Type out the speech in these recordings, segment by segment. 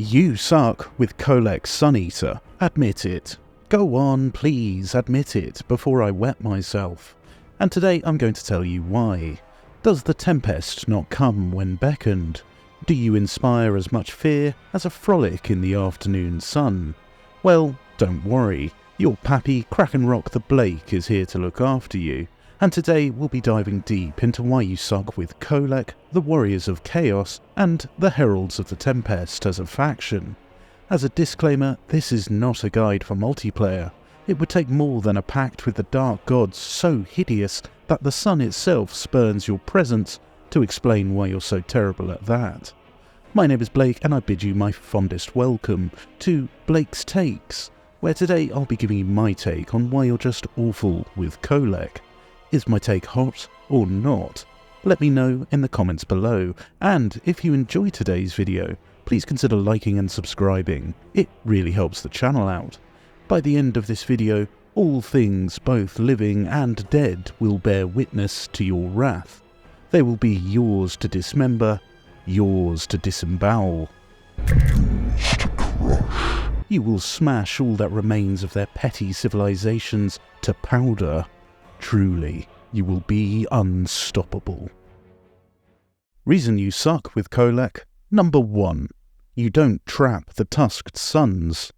You suck with Kholek Sun Eater. Admit it. Go on, please admit it before I wet myself. And today I'm going to tell you why. Does the Tempest not come when beckoned? Do you inspire as much fear as a frolic in the afternoon sun? Well, don't worry. Your pappy Krakenrock the Blake is here to look after you. And today we'll be diving deep into why you suck with Kholek, the Warriors of Chaos, and the Heralds of the Tempest as a faction. As a disclaimer, this is not a guide for multiplayer. It would take more than a pact with the dark gods so hideous that the sun itself spurns your presence to explain why you're so terrible at that. My name is Blake and I bid you my fondest welcome to Blake's Takes, where today I'll be giving you my take on why you're just awful with Kholek. Is my take hot or not? Let me know in the comments below, and if you enjoy today's video, please consider liking and subscribing. It really helps the channel out. By the end of this video, all things both living and dead will bear witness to your wrath. They will be yours to dismember, yours to disembowel. You will smash all that remains of their petty civilizations to powder. Truly, you will be unstoppable. Reason you suck with Kholek. Number 1. You don't trap the Tusked Sunz.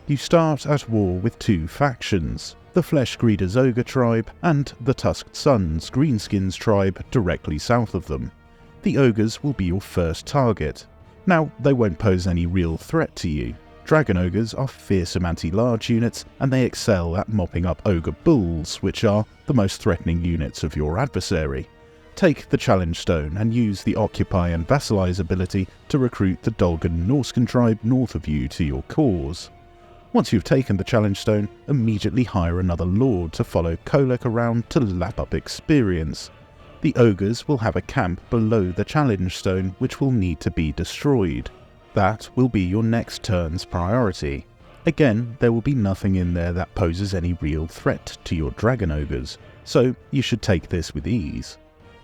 You start at war with two factions, the Flesh Greeders Ogre tribe and the Tusked Sunz Greenskins tribe directly south of them. The Ogres will be your first target. Now, they won't pose any real threat to you. Dragon Ogres are fearsome anti-large units, and they excel at mopping up Ogre Bulls, which are the most threatening units of your adversary. Take the Challenge Stone and use the Occupy and Vassalize ability to recruit the Dolgan Norscan tribe north of you to your cause. Once you've taken the Challenge Stone, immediately hire another Lord to follow Kholek around to lap up experience. The Ogres will have a camp below the Challenge Stone which will need to be destroyed. That will be your next turn's priority. Again, there will be nothing in there that poses any real threat to your Dragon Ogres, so you should take this with ease.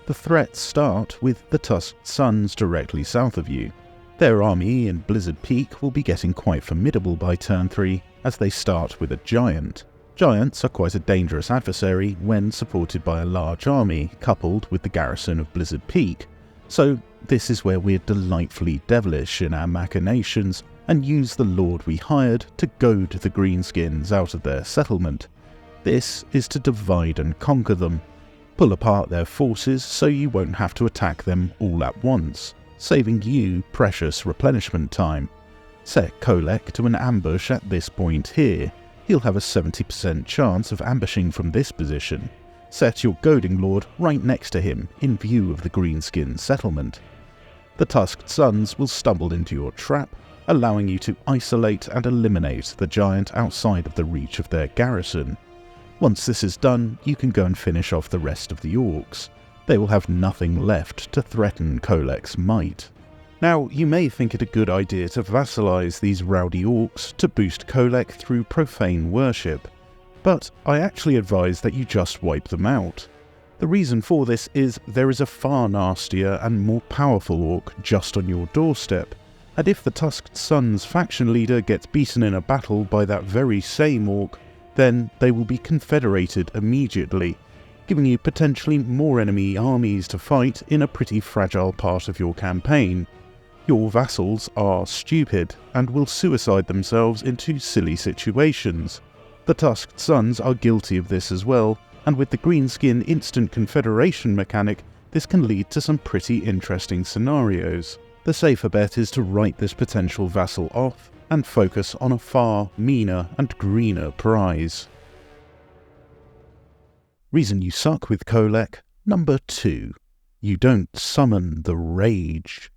The threats start with the Tusked Sunz directly south of you. Their army in Blizzard Peak will be getting quite formidable by turn 3, as they start with a Giant. Giants are quite a dangerous adversary when supported by a large army, coupled with the garrison of Blizzard Peak. So this is where we're delightfully devilish in our machinations and use the Lord we hired to goad the Greenskins out of their settlement. This is to divide and conquer them. Pull apart their forces so you won't have to attack them all at once, saving you precious replenishment time. Set Kholek to an ambush at this point here. He'll have a 70% chance of ambushing from this position. Set your Goading Lord right next to him in view of the Greenskin settlement. The Tusked Sunz will stumble into your trap, allowing you to isolate and eliminate the giant outside of the reach of their garrison. Once this is done, you can go and finish off the rest of the Orcs. They will have nothing left to threaten Kholek's might. Now, you may think it a good idea to vassalize these rowdy Orcs to boost Kholek through profane worship, but I actually advise that you just wipe them out. The reason for this is there is a far nastier and more powerful Orc just on your doorstep, and if the Tusked Sunz faction leader gets beaten in a battle by that very same Orc, then they will be confederated immediately, giving you potentially more enemy armies to fight in a pretty fragile part of your campaign. Your vassals are stupid and will suicide themselves into silly situations. The Tusked Sunz are guilty of this as well, and with the Greenskin instant confederation mechanic, this can lead to some pretty interesting scenarios. The safer bet is to write this potential vassal off and focus on a far meaner and greener prize. Reason you suck with Kholek. Number 2. You don't summon the rage.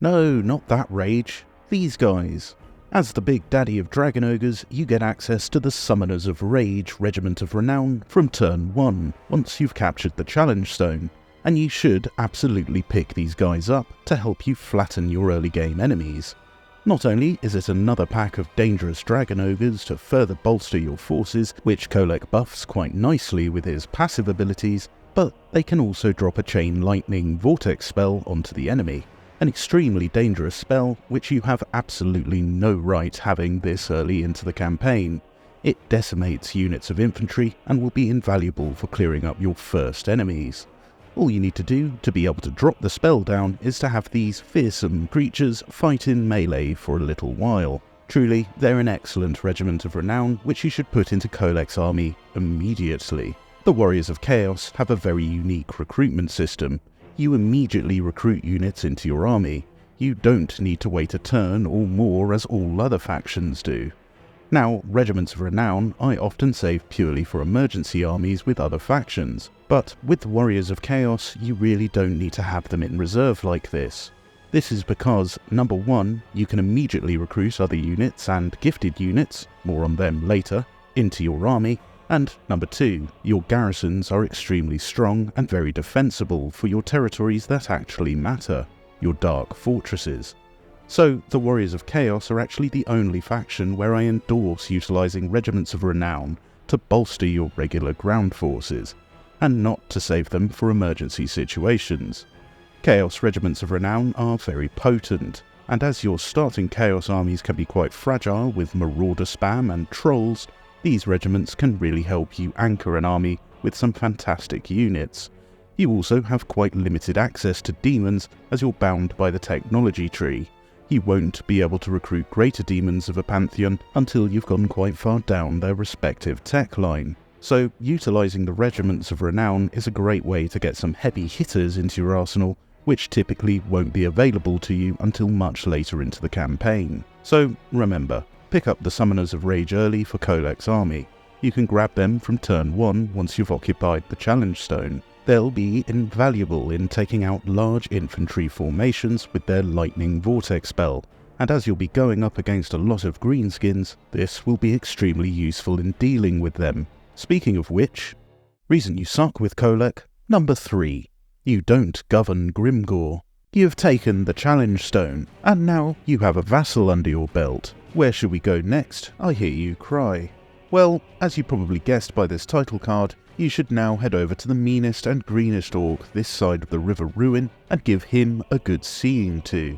No, not that rage. These guys. As the big daddy of Dragon Ogres, you get access to the Summoners of Rage Regiment of Renown from turn 1, once you've captured the Challenge Stone, and you should absolutely pick these guys up to help you flatten your early game enemies. Not only is it another pack of dangerous dragon ogres to further bolster your forces, which Kholek buffs quite nicely with his passive abilities, but they can also drop a chain lightning vortex spell onto the enemy. An extremely dangerous spell which you have absolutely no right having this early into the campaign. It decimates units of infantry and will be invaluable for clearing up your first enemies. All you need to do to be able to drop the spell down is to have these fearsome creatures fight in melee for a little while. Truly, they're an excellent regiment of renown which you should put into Kholek's army immediately. The Warriors of Chaos have a very unique recruitment system. You immediately recruit units into your army. You don't need to wait a turn or more as all other factions do. Now, regiments of renown I often save purely for emergency armies with other factions, but with the Warriors of Chaos you really don't need to have them in reserve like this. This is because, number one, you can immediately recruit other units and gifted units, more on them later, into your army, and number two, your garrisons are extremely strong and very defensible for your territories that actually matter, your dark fortresses. So, the Warriors of Chaos are actually the only faction where I endorse utilising regiments of renown to bolster your regular ground forces, and not to save them for emergency situations. Chaos regiments of renown are very potent, and as your starting Chaos armies can be quite fragile with marauder spam and trolls, these regiments can really help you anchor an army with some fantastic units. You also have quite limited access to demons as you're bound by the technology tree. You won't be able to recruit greater demons of a pantheon until you've gone quite far down their respective tech line. So utilising the regiments of renown is a great way to get some heavy hitters into your arsenal, which typically won't be available to you until much later into the campaign. So remember, pick up the Summoners of Rage early for Kholek's army. You can grab them from turn 1 once you've occupied the Challenge Stone. They'll be invaluable in taking out large infantry formations with their Lightning Vortex spell, and as you'll be going up against a lot of greenskins, this will be extremely useful in dealing with them. Speaking of which, reason you suck with Kholek, number 3. You don't govern Grimgor. You've taken the Challenge Stone, and now you have a vassal under your belt. Where should we go next? I hear you cry. Well, as you probably guessed by this title card, you should now head over to the meanest and greenest orc this side of the River Ruin and give him a good seeing to.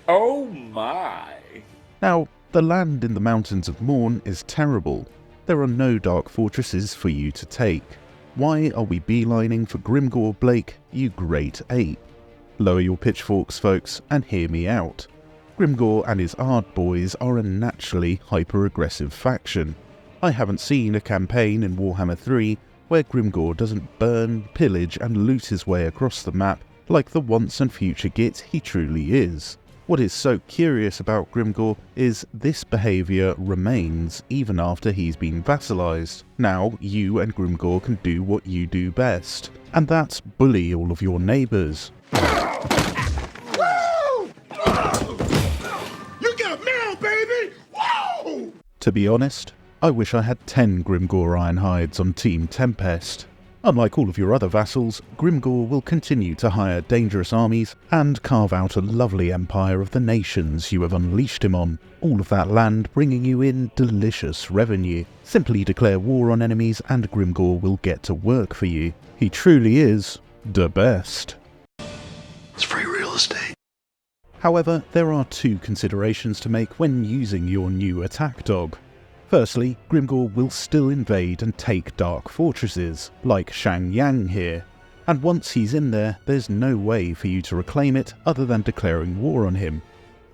Oh my! Now, the land in the Mountains of Morn is terrible. There are no dark fortresses for you to take. Why are we beelining for Grimgor, Blake, you great ape? Lower your pitchforks, folks, and hear me out. Grimgor and his Ard boys are a naturally hyper-aggressive faction. I haven't seen a campaign in Warhammer 3 where Grimgor doesn't burn, pillage and loot his way across the map like the once and future git he truly is. What is so curious about Grimgor is this behaviour remains even after he's been vassalised. Now you and Grimgor can do what you do best, and that's bully all of your neighbours. You got mail, baby! Whoa! To be honest, I wish I had 10 Grimgor Ironhides on Team Tempest. Unlike all of your other vassals, Grimgor will continue to hire dangerous armies and carve out a lovely empire of the nations you have unleashed him on, all of that land bringing you in delicious revenue. Simply declare war on enemies and Grimgor will get to work for you. He truly is the best. It's free real estate. However, there are 2 considerations to make when using your new attack dog. Firstly, Grimgor will still invade and take dark fortresses, like Shangyang here, and once he's in there, there's no way for you to reclaim it other than declaring war on him.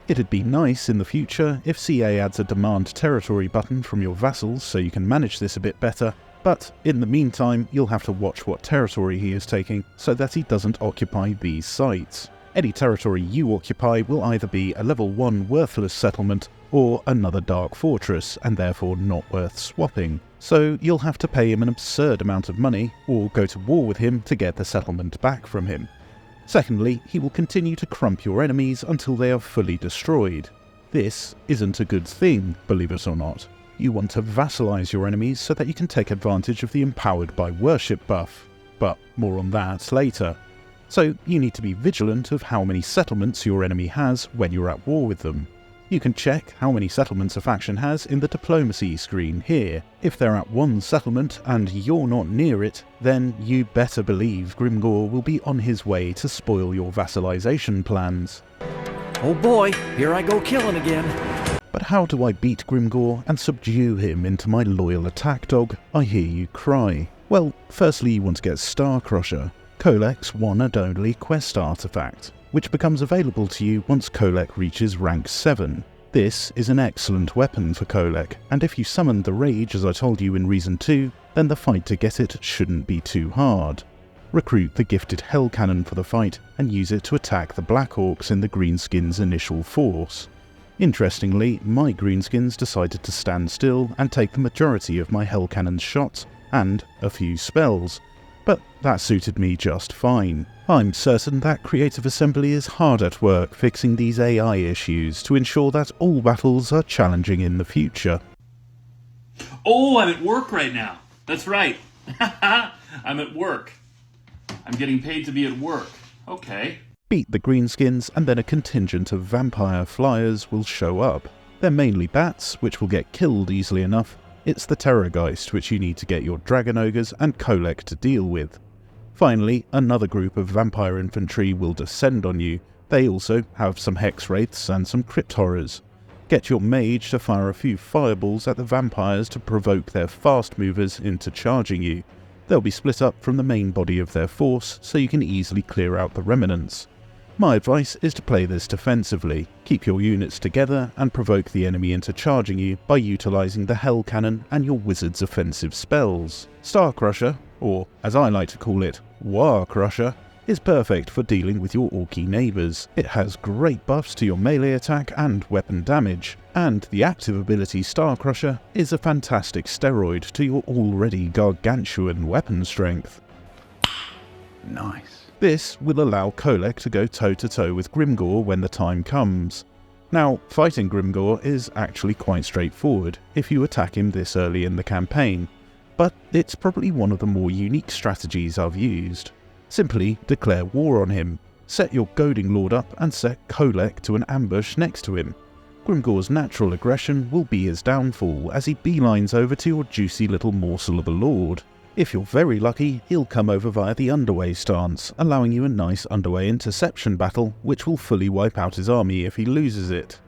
It'd be nice in the future if CA adds a demand territory button from your vassals so you can manage this a bit better, but in the meantime you'll have to watch what territory he is taking so that he doesn't occupy these sites. Any territory you occupy will either be a level 1 worthless settlement or another dark fortress and therefore not worth swapping, so you'll have to pay him an absurd amount of money or go to war with him to get the settlement back from him. Secondly, he will continue to crump your enemies until they are fully destroyed. This isn't a good thing, believe it or not. You want to vassalize your enemies so that you can take advantage of the Empowered by Worship buff, but more on that later. So you need to be vigilant of how many settlements your enemy has when you're at war with them. You can check how many settlements a faction has in the diplomacy screen here. If they're at one settlement and you're not near it, then you better believe Grimgor will be on his way to spoil your vassalization plans. Oh boy, here I go killing again. But how do I beat Grimgor and subdue him into my loyal attack dog? I hear you cry. Well, firstly you want to get Starcrusher, Kholek's one and only quest artifact, which becomes available to you once Kholek reaches rank 7. This is an excellent weapon for Kholek, and if you summon the Rage as I told you in Reason 2, then the fight to get it shouldn't be too hard. Recruit the gifted Hell Cannon for the fight and use it to attack the Blackhawks in the Greenskins' initial force. Interestingly, my Greenskins decided to stand still and take the majority of my Hell Cannon's shots and a few spells, but that suited me just fine. I'm certain that Creative Assembly is hard at work fixing these AI issues to ensure that all battles are challenging in the future. Oh, I'm at work right now. That's right. I'm at work. I'm getting paid to be at work. Okay. Beat the Greenskins and then a contingent of vampire flyers will show up. They're mainly bats, which will get killed easily enough. It's the Terrorgeist which you need to get your Dragon Ogres and Kholek to deal with. Finally, another group of vampire infantry will descend on you. They also have some Hex Wraiths and some Crypt Horrors. Get your mage to fire a few fireballs at the vampires to provoke their fast movers into charging you. They'll be split up from the main body of their force, so you can easily clear out the remnants. My advice is to play this defensively. Keep your units together and provoke the enemy into charging you by utilising the Hell Cannon and your wizard's offensive spells. Starcrusher, or as I like to call it, War Crusher, is perfect for dealing with your orky neighbours. It has great buffs to your melee attack and weapon damage, and the active ability Starcrusher is a fantastic steroid to your already gargantuan weapon strength. Nice. This will allow Kholek to go toe-to-toe with Grimgor when the time comes. Now, fighting Grimgor is actually quite straightforward if you attack him this early in the campaign, but it's probably one of the more unique strategies I've used. Simply declare war on him, set your Goading Lord up and set Kholek to an ambush next to him. Grimgor's natural aggression will be his downfall as he beelines over to your juicy little morsel of a lord. If you're very lucky, he'll come over via the underway stance, allowing you a nice underway interception battle which will fully wipe out his army if he loses it.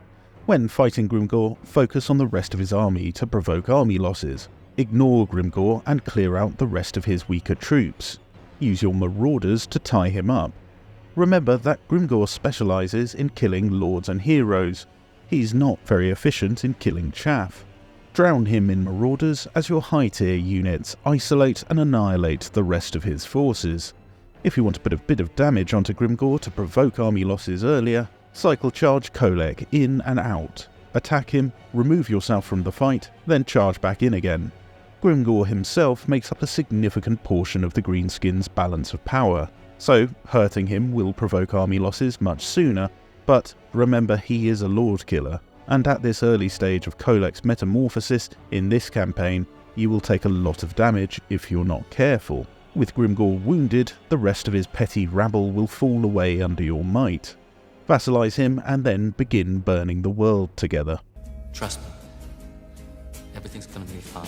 When fighting Grimgor, focus on the rest of his army to provoke army losses. Ignore Grimgor and clear out the rest of his weaker troops. Use your marauders to tie him up. Remember that Grimgor specialises in killing lords and heroes. He's not very efficient in killing chaff. Drown him in marauders as your high-tier units isolate and annihilate the rest of his forces. If you want to put a bit of damage onto Grimgor to provoke army losses earlier, cycle charge Kholek in and out. Attack him, remove yourself from the fight, then charge back in again. Grimgor himself makes up a significant portion of the Greenskins' balance of power, so hurting him will provoke army losses much sooner, but remember he is a lord killer. And at this early stage of Kholek's metamorphosis in this campaign, you will take a lot of damage if you're not careful. With Grimgor wounded, the rest of his petty rabble will fall away under your might. Vassalize him and then begin burning the world together. Trust me, everything's gonna be fine.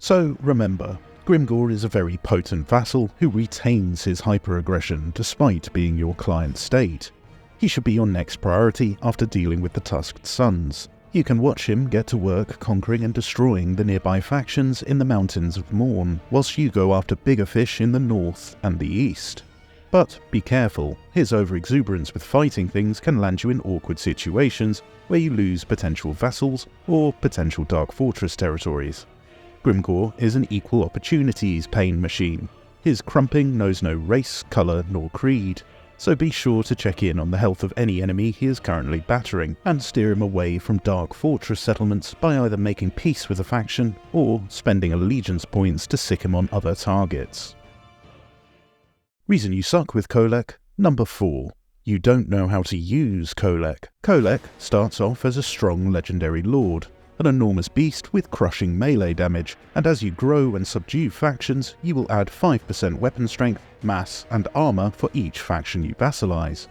So remember, Grimgor is a very potent vassal who retains his hyper-aggression despite being your client state. He should be your next priority after dealing with the Tusked Sunz. You can watch him get to work conquering and destroying the nearby factions in the Mountains of Morn, whilst you go after bigger fish in the north and the east. But be careful, his overexuberance with fighting things can land you in awkward situations where you lose potential vassals or potential Dark Fortress territories. Grimgor is an equal opportunities pain machine. His crumping knows no race, colour nor creed, so be sure to check in on the health of any enemy he is currently battering, and steer him away from Dark Fortress settlements by either making peace with a faction or spending allegiance points to sick him on other targets. Reason you suck with Kholek, number 4. You don't know how to use Kholek. Kholek starts off as a strong legendary lord. an enormous beast with crushing melee damage, and as you grow and subdue factions, you will add 5% weapon strength, mass, and armor for each faction you vassalize.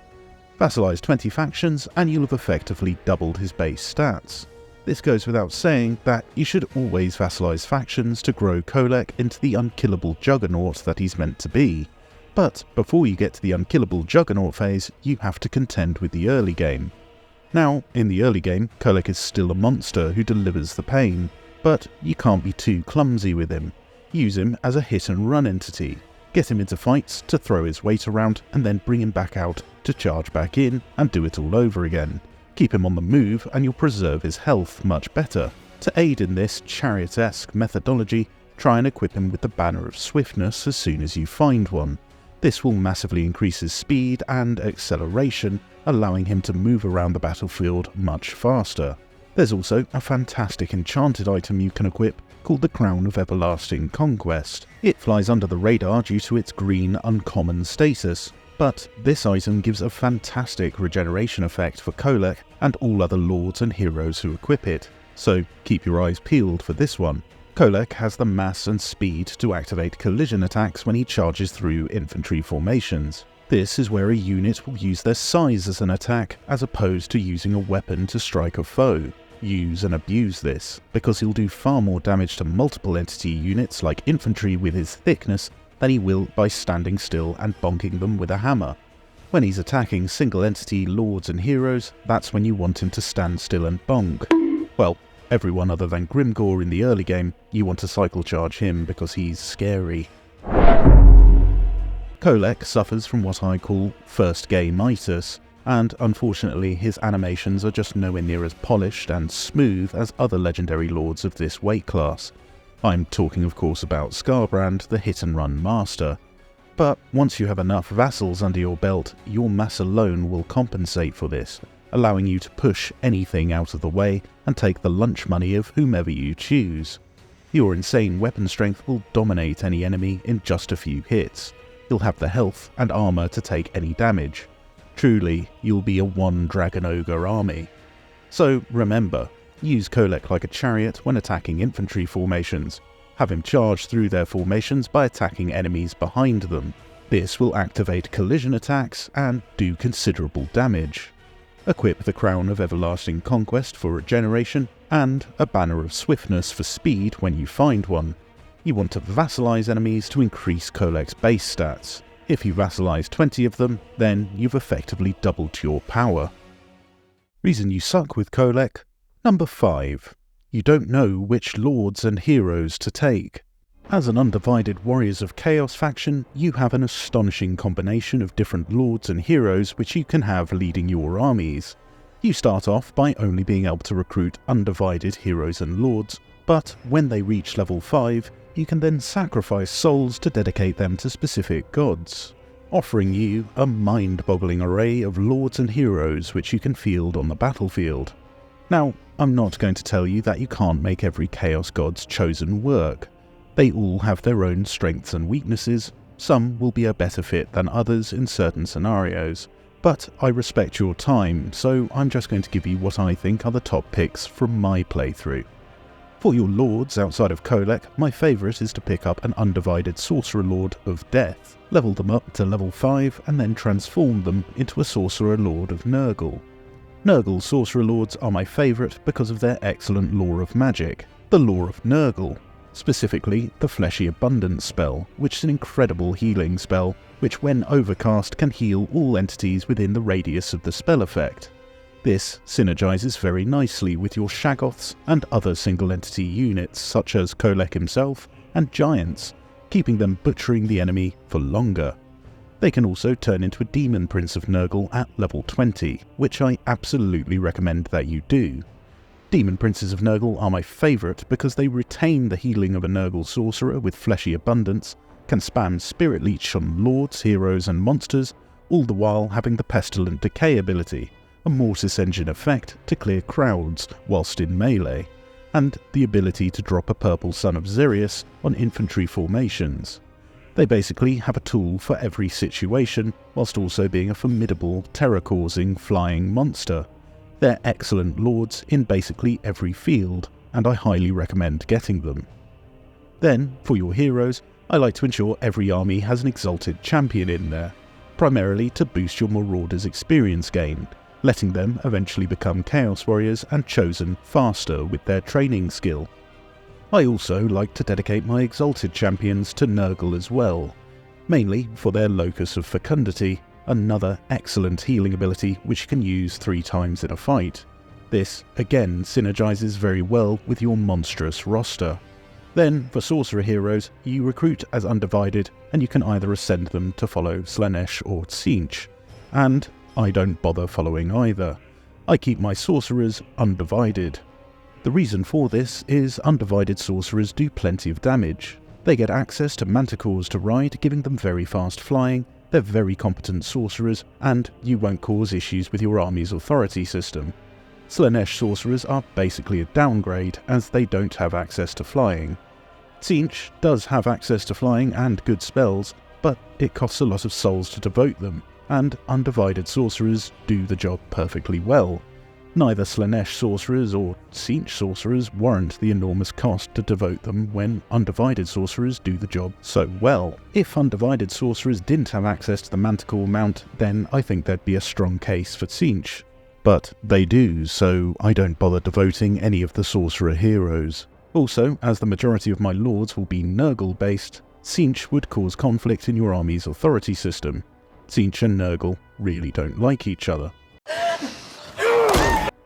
Vassalize 20 factions and you'll have effectively doubled his base stats. This goes without saying that you should always vassalize factions to grow Kholek into the unkillable juggernaut that he's meant to be. But before you get to the unkillable juggernaut phase, you have to contend with the early game. Now, in the early game, Kholek is still a monster who delivers the pain, but you can't be too clumsy with him. Use him as a hit-and-run entity. Get him into fights to throw his weight around and then bring him back out to charge back in and do it all over again. Keep him on the move and you'll preserve his health much better. To aid in this chariot-esque methodology, try and equip him with the Banner of Swiftness as soon as you find one. This will massively increase his speed and acceleration, allowing him to move around the battlefield much faster. There's also a fantastic enchanted item you can equip called the Crown of Everlasting Conquest. It flies under the radar due to its green uncommon status, but this item gives a fantastic regeneration effect for Kholek and all other lords and heroes who equip it, so keep your eyes peeled for this one. Kholek has the mass and speed to activate collision attacks when he charges through infantry formations. This is where a unit will use their size as an attack, as opposed to using a weapon to strike a foe. Use and abuse this, because he'll do far more damage to multiple entity units like infantry with his thickness than he will by standing still and bonking them with a hammer. When he's attacking single entity lords and heroes, that's when you want him to stand still and bonk. Well, everyone other than Grimgor in the early game, you want to cycle charge him because he's scary. Kholek suffers from what I call first game-itis, and unfortunately his animations are just nowhere near as polished and smooth as other legendary lords of this weight class. I'm talking of course about Skarbrand, the hit-and-run master. But once you have enough vassals under your belt, your mass alone will compensate for this, allowing you to push anything out of the way and take the lunch money of whomever you choose. Your insane weapon strength will dominate any enemy in just a few hits. You'll have the health and armor to take any damage. Truly, you'll be a one Dragon Ogre army. So remember, use Kholek like a chariot when attacking infantry formations. Have him charge through their formations by attacking enemies behind them. This will activate collision attacks and do considerable damage. Equip the Crown of Everlasting Conquest for regeneration, and a Banner of Swiftness for speed when you find one. You want to vassalize enemies to increase Kholek's base stats. If you vassalize 20 of them, then you've effectively doubled your power. Reason you suck with Kholek? Number 5. You don't know which lords and heroes to take. As an undivided Warriors of Chaos faction, you have an astonishing combination of different lords and heroes which you can have leading your armies. You start off by only being able to recruit undivided heroes and lords, but when they reach level 5, you can then sacrifice souls to dedicate them to specific gods, offering you a mind-boggling array of lords and heroes which you can field on the battlefield. Now, I'm not going to tell you that you can't make every Chaos God's chosen work. They all have their own strengths and weaknesses. Some will be a better fit than others in certain scenarios, but I respect your time, so I'm just going to give you what I think are the top picks from my playthrough. For your lords outside of Kholek, my favourite is to pick up an undivided Sorcerer Lord of Death, level them up to level 5 and then transform them into a Sorcerer Lord of Nurgle. Nurgle Sorcerer Lords are my favourite because of their excellent lore of magic, the lore of Nurgle, specifically the Fleshy Abundance spell, which is an incredible healing spell, which when overcast can heal all entities within the radius of the spell effect. This synergizes very nicely with your Shaggoths and other single entity units such as Kholek himself and Giants, keeping them butchering the enemy for longer. They can also turn into a Demon Prince of Nurgle at level 20, which I absolutely recommend that you do. Demon Princes of Nurgle are my favourite because they retain the healing of a Nurgle sorcerer with Fleshy Abundance, can spam Spirit Leech on lords, heroes and monsters, all the while having the Pestilent Decay ability, a Mortis Engine effect to clear crowds whilst in melee, and the ability to drop a Purple Sun of Xerius on infantry formations. They basically have a tool for every situation, whilst also being a formidable, terror-causing flying monster. They're excellent lords in basically every field, and I highly recommend getting them. Then, for your heroes, I like to ensure every army has an exalted champion in there, primarily to boost your Marauders' experience gain, letting them eventually become Chaos Warriors and chosen faster with their training skill. I also like to dedicate my exalted champions to Nurgle as well, mainly for their Locus of Fecundity, another excellent healing ability which you can use 3 times in a fight. This, again, synergizes very well with your monstrous roster. Then, for Sorcerer heroes, you recruit as Undivided, and you can either ascend them to follow Slaanesh or Tzeentch. And I don't bother following either. I keep my Sorcerers Undivided. The reason for this is Undivided Sorcerers do plenty of damage. They get access to Manticores to ride, giving them very fast flying, they're very competent sorcerers, and you won't cause issues with your army's authority system. Slaanesh sorcerers are basically a downgrade, as they don't have access to flying. Tzeentch does have access to flying and good spells, but it costs a lot of souls to devote them, and Undivided sorcerers do the job perfectly well. Neither Slaanesh sorcerers or Tzeentch sorcerers warrant the enormous cost to devote them when Undivided sorcerers do the job so well. If Undivided sorcerers didn't have access to the Manticore mount, then I think there'd be a strong case for Tzeentch. But they do, so I don't bother devoting any of the sorcerer heroes. Also, as the majority of my lords will be Nurgle based, Tzeentch would cause conflict in your army's authority system. Tzeentch and Nurgle really don't like each other.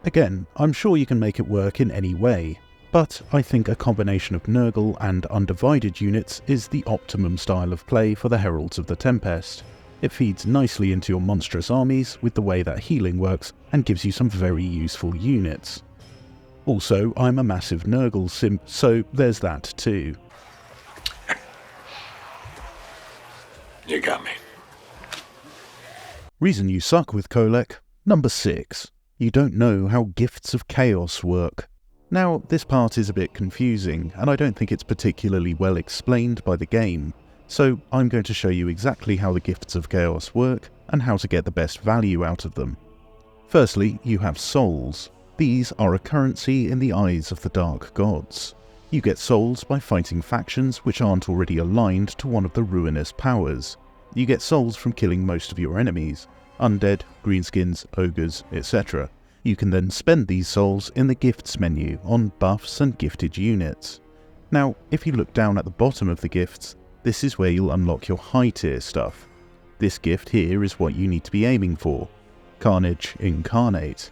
Again, I'm sure you can make it work in any way, but I think a combination of Nurgle and Undivided units is the optimum style of play for the Heralds of the Tempest. It feeds nicely into your monstrous armies with the way that healing works and gives you some very useful units. Also, I'm a massive Nurgle simp, so there's that too. You got me. Reason you suck with Kholek, number 6. You don't know how Gifts of Chaos work. Now, this part is a bit confusing, and I don't think it's particularly well explained by the game, so I'm going to show you exactly how the Gifts of Chaos work, and how to get the best value out of them. Firstly, you have souls. These are a currency in the eyes of the Dark Gods. You get souls by fighting factions which aren't already aligned to one of the ruinous powers. You get souls from killing most of your enemies. Undead, greenskins, ogres, etc. You can then spend these souls in the gifts menu on buffs and gifted units. Now, if you look down at the bottom of the gifts, this is where you'll unlock your high tier stuff. This gift here is what you need to be aiming for. Carnage Incarnate.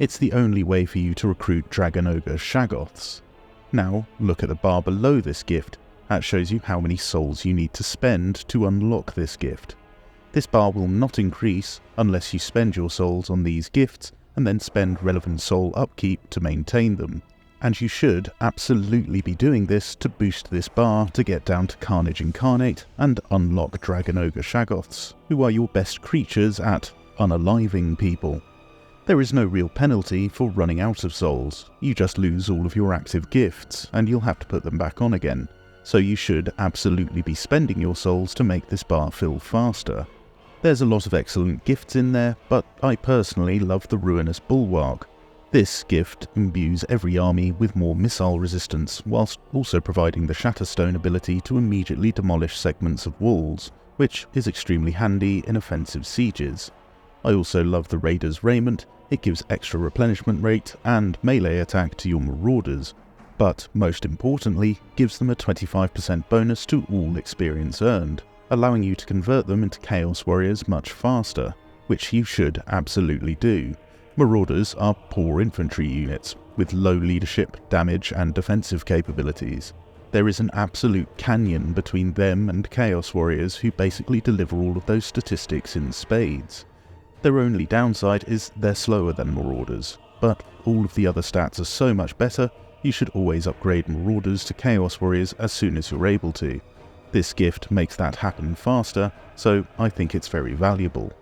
It's the only way for you to recruit Dragon Ogre Shaggoths. Now, look at the bar below this gift. That shows you how many souls you need to spend to unlock this gift. This bar will not increase unless you spend your souls on these gifts and then spend relevant soul upkeep to maintain them. And you should absolutely be doing this to boost this bar to get down to Carnage Incarnate and unlock Dragon Ogre Shaggoths, who are your best creatures at unaliving people. There is no real penalty for running out of souls, you just lose all of your active gifts and you'll have to put them back on again, so you should absolutely be spending your souls to make this bar fill faster. There's a lot of excellent gifts in there, but I personally love the Ruinous Bulwark. This gift imbues every army with more missile resistance, whilst also providing the Shatterstone ability to immediately demolish segments of walls, which is extremely handy in offensive sieges. I also love the Raider's Raiment. It gives extra replenishment rate and melee attack to your Marauders, but most importantly gives them a 25% bonus to all experience earned, allowing you to convert them into Chaos Warriors much faster, which you should absolutely do. Marauders are poor infantry units, with low leadership, damage and defensive capabilities. There is an absolute canyon between them and Chaos Warriors who basically deliver all of those statistics in spades. Their only downside is they're slower than Marauders, but all of the other stats are so much better, you should always upgrade Marauders to Chaos Warriors as soon as you're able to. This gift makes that happen faster, so I think it's very valuable.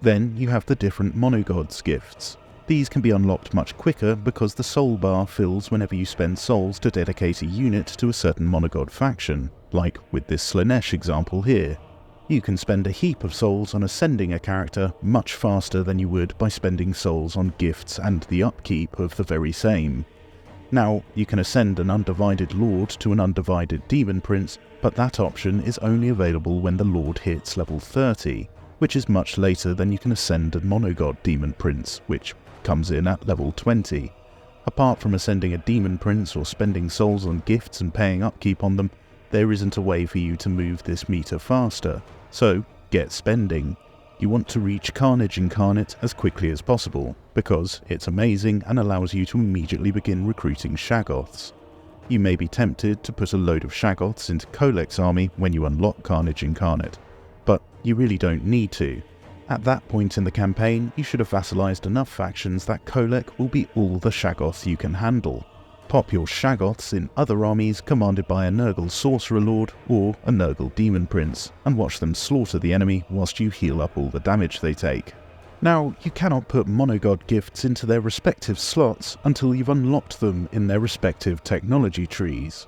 Then you have the different Monogods gifts. These can be unlocked much quicker because the soul bar fills whenever you spend souls to dedicate a unit to a certain Monogod faction, like with this Slaanesh example here. You can spend a heap of souls on ascending a character much faster than you would by spending souls on gifts and the upkeep of the very same. Now, you can ascend an Undivided Lord to an Undivided Demon Prince, but that option is only available when the Lord hits level 30, which is much later than you can ascend a Monogod Demon Prince, which comes in at level 20. Apart from ascending a Demon Prince or spending souls on gifts and paying upkeep on them, there isn't a way for you to move this meter faster, so get spending. You want to reach Carnage Incarnate as quickly as possible, because it's amazing and allows you to immediately begin recruiting Shaggoths. You may be tempted to put a load of Shaggoths into Kholek's army when you unlock Carnage Incarnate, but you really don't need to. At that point in the campaign, you should have vassalized enough factions that Kholek will be all the Shaggoth you can handle. Pop your Shaggoths in other armies commanded by a Nurgle Sorcerer Lord or a Nurgle Demon Prince, and watch them slaughter the enemy whilst you heal up all the damage they take. Now, you cannot put Monogod gifts into their respective slots until you've unlocked them in their respective technology trees.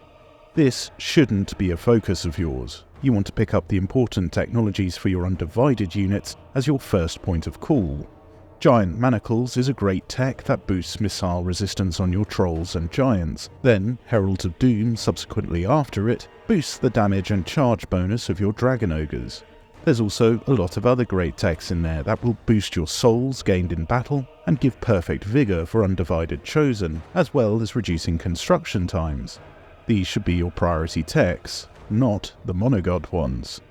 This shouldn't be a focus of yours. You want to pick up the important technologies for your Undivided units as your first point of call. Giant Manacles is a great tech that boosts missile resistance on your Trolls and Giants. Then, Heralds of Doom subsequently after it boosts the damage and charge bonus of your Dragon Ogres. There's also a lot of other great techs in there that will boost your souls gained in battle and give perfect vigour for Undivided Chosen, as well as reducing construction times. These should be your priority techs, not the Monogod ones.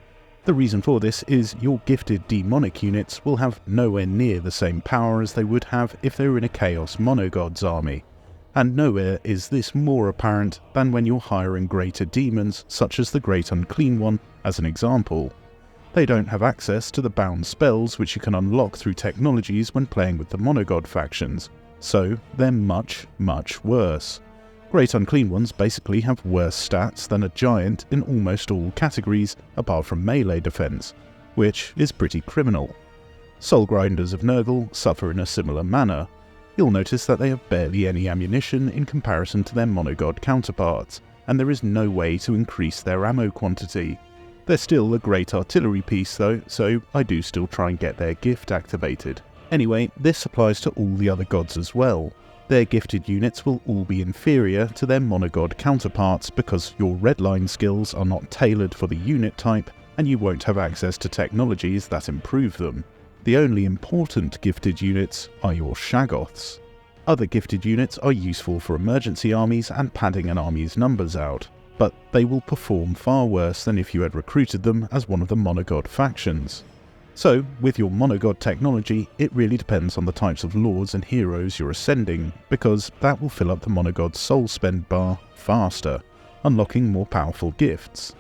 The reason for this is your gifted demonic units will have nowhere near the same power as they would have if they were in a Chaos Monogod's army, and nowhere is this more apparent than when you're hiring greater demons such as the Great Unclean One as an example. They don't have access to the bound spells which you can unlock through technologies when playing with the Monogod factions, so they're much, much worse. Great Unclean Ones basically have worse stats than a giant in almost all categories apart from melee defense, which is pretty criminal. Soul Grinders of Nurgle suffer in a similar manner. You'll notice that they have barely any ammunition in comparison to their Monogod counterparts, and there is no way to increase their ammo quantity. They're still a great artillery piece though, so I do still try and get their gift activated. Anyway, this applies to all the other gods as well. Their gifted units will all be inferior to their Monogod counterparts because your redline skills are not tailored for the unit type and you won't have access to technologies that improve them. The only important gifted units are your Shaggoths. Other gifted units are useful for emergency armies and padding an army's numbers out, but they will perform far worse than if you had recruited them as one of the Monogod factions. So, with your Monogod technology, it really depends on the types of lords and heroes you're ascending, because that will fill up the Monogod's soul spend bar faster, unlocking more powerful gifts.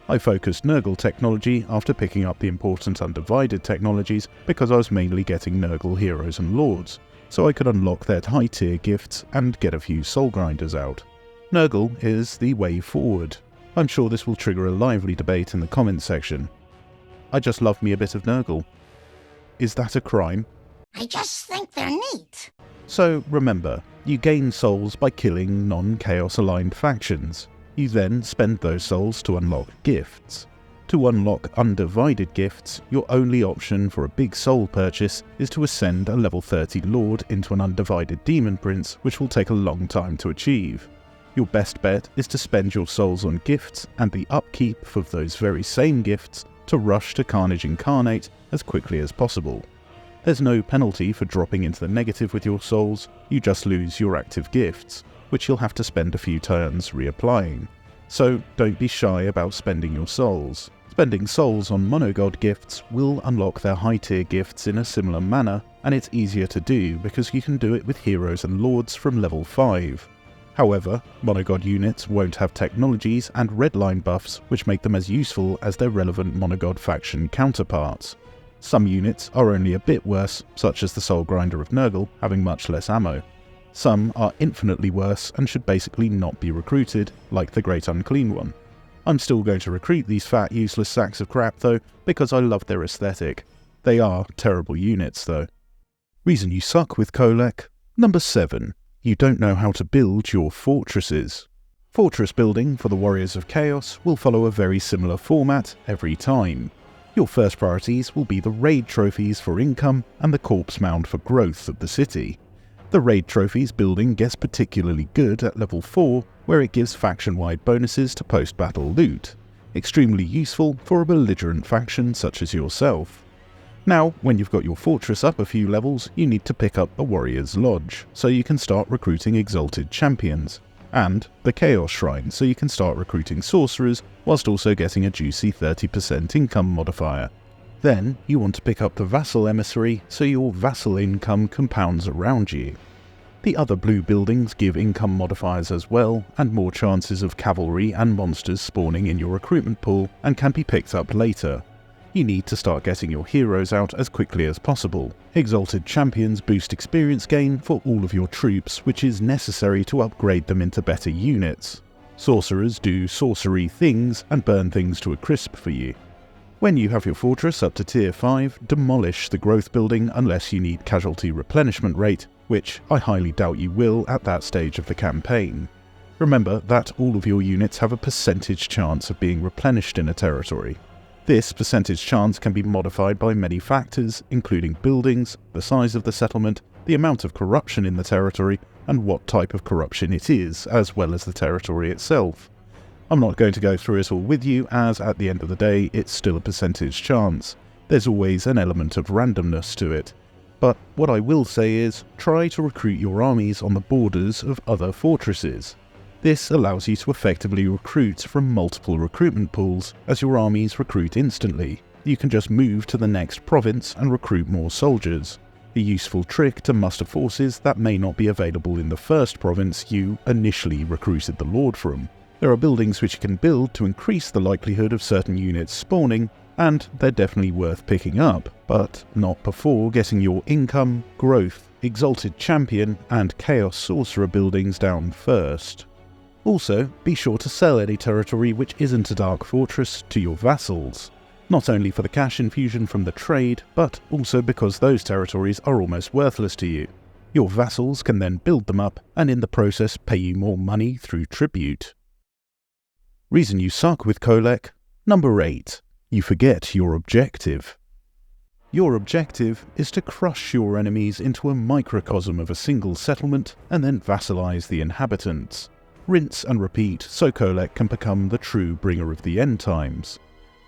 I focused Nurgle technology after picking up the important Undivided technologies because I was mainly getting Nurgle heroes and lords, so I could unlock their high tier gifts and get a few soul grinders out. Nurgle is the way forward. I'm sure this will trigger a lively debate in the comments section. I just love me a bit of Nurgle. Is that a crime? I just think they're neat. So remember, you gain souls by killing non-chaos aligned factions. You then spend those souls to unlock gifts. To unlock Undivided gifts, your only option for a big soul purchase is to ascend a level 30 Lord into an Undivided Demon Prince, which will take a long time to achieve. Your best bet is to spend your souls on gifts and the upkeep of those very same gifts to rush to Carnage Incarnate as quickly as possible. There's no penalty for dropping into the negative with your souls, you just lose your active gifts, which you'll have to spend a few turns reapplying. So don't be shy about spending your souls. Spending souls on Monogod gifts will unlock their high tier gifts in a similar manner, and it's easier to do because you can do it with heroes and lords from level 5. However, Monogod units won't have technologies and redline buffs which make them as useful as their relevant Monogod faction counterparts. Some units are only a bit worse, such as the Soul Grinder of Nurgle having much less ammo. Some are infinitely worse and should basically not be recruited, like the Great Unclean One. I'm still going to recruit these fat useless sacks of crap though, because I love their aesthetic. They are terrible units though. Reason you suck with Kholek. Number 7. You don't know how to build your fortresses. Fortress building for the Warriors of Chaos will follow a very similar format every time. Your first priorities will be the raid trophies for income and the corpse mound for growth of the city. The Raid Trophies building gets particularly good at level 4, where it gives faction-wide bonuses to post-battle loot, extremely useful for a belligerent faction such as yourself. Now, when you've got your fortress up a few levels, you need to pick up a Warrior's Lodge, so you can start recruiting exalted champions, and the Chaos Shrine, so you can start recruiting sorcerers, whilst also getting a juicy 30% income modifier. Then, you want to pick up the Vassal Emissary, so your vassal income compounds around you. The other blue buildings give income modifiers as well, and more chances of cavalry and monsters spawning in your recruitment pool, and can be picked up later. You need to start getting your heroes out as quickly as possible. Exalted Champions boost experience gain for all of your troops, which is necessary to upgrade them into better units. Sorcerers do sorcery things and burn things to a crisp for you. When you have your fortress up to tier 5, demolish the growth building unless you need casualty replenishment rate, which I highly doubt you will at that stage of the campaign. Remember that all of your units have a percentage chance of being replenished in a territory. This percentage chance can be modified by many factors, including buildings, the size of the settlement, the amount of corruption in the territory, and what type of corruption it is, as well as the territory itself. I'm not going to go through it all with you, as at the end of the day, it's still a percentage chance. There's always an element of randomness to it. But what I will say is, try to recruit your armies on the borders of other fortresses. This allows you to effectively recruit from multiple recruitment pools, as your armies recruit instantly. You can just move to the next province and recruit more soldiers. A useful trick to muster forces that may not be available in the first province you initially recruited the Lord from. There are buildings which you can build to increase the likelihood of certain units spawning, and they're definitely worth picking up, but not before getting your income, growth, exalted champion, and chaos sorcerer buildings down first. Also, be sure to sell any territory which isn't a dark fortress to your vassals, not only for the cash infusion from the trade, but also because those territories are almost worthless to you. Your vassals can then build them up, and in the process pay you more money through tribute. Reason you suck with Kholek. Number 8. You forget your objective. Your objective is to crush your enemies into a microcosm of a single settlement and then vassalize the inhabitants. Rinse and repeat so Kholek can become the true bringer of the end times.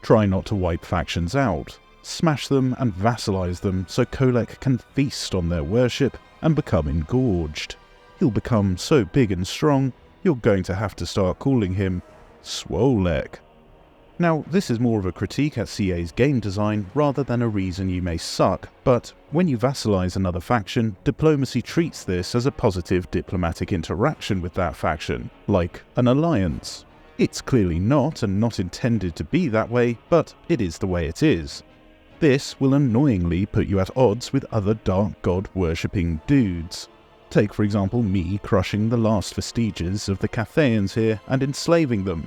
Try not to wipe factions out. Smash them and vassalize them so Kholek can feast on their worship and become engorged. He'll become so big and strong, you're going to have to start calling him Swolek. Now, this is more of a critique at CA's game design rather than a reason you may suck, but when you vassalize another faction, diplomacy treats this as a positive diplomatic interaction with that faction, like an alliance. It's clearly not, and not intended to be that way, but it is the way it is. This will annoyingly put you at odds with other dark god worshipping dudes. Take for example me crushing the last vestiges of the Cathayans here and enslaving them.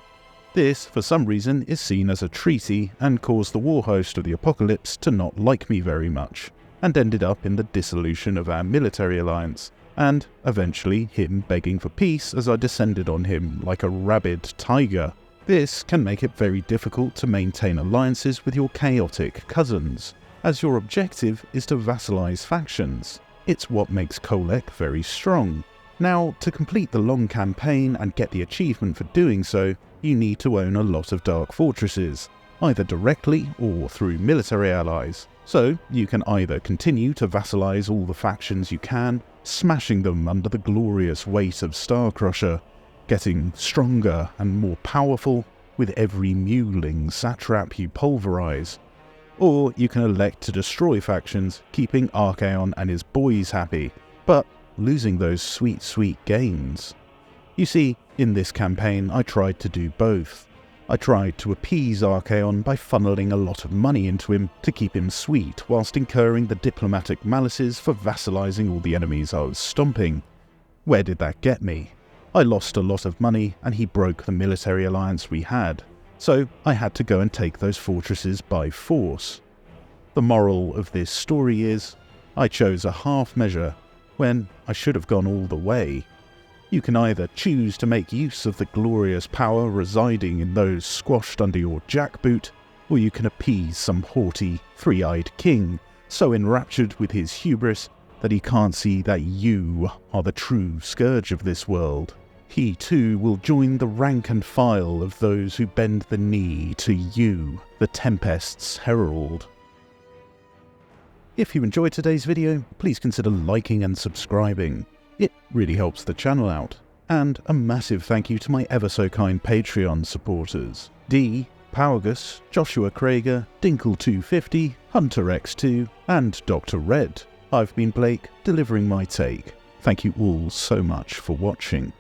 This, for some reason, is seen as a treaty and caused the war host of the apocalypse to not like me very much, and ended up in the dissolution of our military alliance, and eventually him begging for peace as I descended on him like a rabid tiger. This can make it very difficult to maintain alliances with your chaotic cousins, as your objective is to vassalize factions. It's what makes Kholek very strong. Now, to complete the long campaign and get the achievement for doing so, you need to own a lot of dark fortresses, either directly or through military allies. So, you can either continue to vassalize all the factions you can, smashing them under the glorious weight of Starcrusher, getting stronger and more powerful with every mewling satrap you pulverize. Or you can elect to destroy factions, keeping Archaon and his boys happy, but losing those sweet, sweet gains. You see, in this campaign I tried to do both. I tried to appease Archaon by funneling a lot of money into him to keep him sweet, whilst incurring the diplomatic malices for vassalizing all the enemies I was stomping. Where did that get me? I lost a lot of money, and he broke the military alliance we had, so I had to go and take those fortresses by force. The moral of this story is, I chose a half measure when I should have gone all the way. You can either choose to make use of the glorious power residing in those squashed under your jackboot, or you can appease some haughty, three-eyed king, so enraptured with his hubris that he can't see that you are the true scourge of this world. He too will join the rank and file of those who bend the knee to you, the Tempest's herald. If you enjoyed today's video, please consider liking and subscribing. It really helps the channel out. And a massive thank you to my ever-so-kind Patreon supporters. D, Powergus, Joshua Krager, Dinkle250, HunterX2, and Dr. Red. I've been Blake, delivering my take. Thank you all so much for watching.